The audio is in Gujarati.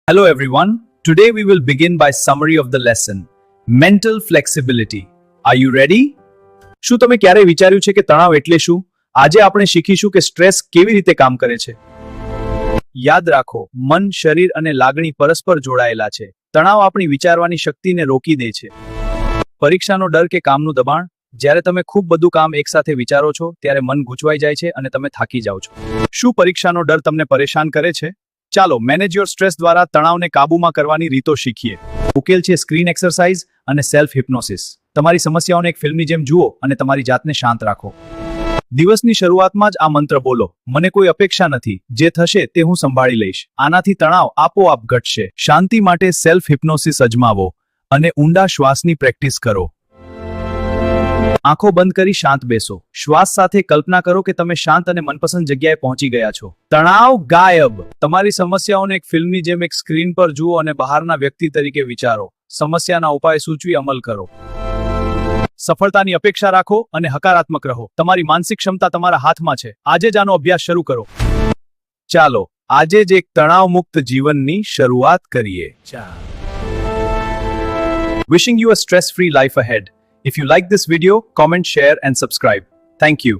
Hello everyone. Today we will begin by summary of the lesson. Mental flexibility. Are you ready? શું તમે ક્યારે વિચાર્યું છે કે તણાવ એટલે શું? આજે આપણે શીખીશું કે સ્ટ્રેસ કેવી રીતે કામ કરે છે. યાદ રાખો, મન, શરીર અને લાગણી પરસ્પર જોડાયેલા છે. તણાવ આપણી વિચારવાની શક્તિને રોકી દે છે. પરીક્ષાનો ડર કે કામનું દબાણ. જ્યારે તમે ખૂબ બધું કામ એકસાથે વિચારો છો ત્યારે મન ગૂંચવાઈ જાય છે અને તમે થાકી જાઓ છો. શું પરીક્ષાનો ડર તમને પરેશાન કરે છે? ચાલો મેનેજ યોર સ્ટ્રેસ દ્વારા તણાવને કાબૂમાં કરવાની રીતો શીખીએ. ઉકેલ છે સ્ક્રીન એક્સરસાઇઝ અને સેલ્ફ હિપ્નોસિસ. તમારી સમસ્યાઓને એક ફિલ્મની જેમ જુઓ અને તમારી જાતને શાંત રાખો. દિવસની શરૂઆતમાં જ આ મંત્ર બોલો: મને કોઈ અપેક્ષા નથી, જે થશે તે હું સંભાળી લઈશ. આનાથી તણાવ આપોઆપ ઘટશે. શાંતિ માટે સેલ્ફ હિપ્નોસિસ અજમાવો અને ઊંડા શ્વાસની પ્રેક્ટિસ કરો. આંખો બંધ કરી શાંત બેસો. શ્વાસ સાથે કલ્પના કરો કે તમે શાંત અને મનપસંદ જગ્યાએ પહોંચી ગયા છો. તણાવ ગાયબ. તમારી સમસ્યાઓને એક ફિલ્મની જેમ એક સ્ક્રીન પર જુઓ અને બહારના વ્યક્તિ તરીકે વિચારો. સમસ્યાના ઉપાય સૂચવી અમલ કરો. સફળતાની અપેક્ષા રાખો અને હકારાત્મક રહો. તમારી માનસિક ક્ષમતા તમારા હાથમાં છે. આજે જ આનો અભ્યાસ શરૂ કરો. ચાલો આજે જ એક તણાવ મુક્ત જીવનની શરૂઆત કરીએ. Wishing you a stress-free life ahead. If you like this video, comment, share and subscribe. Thank you.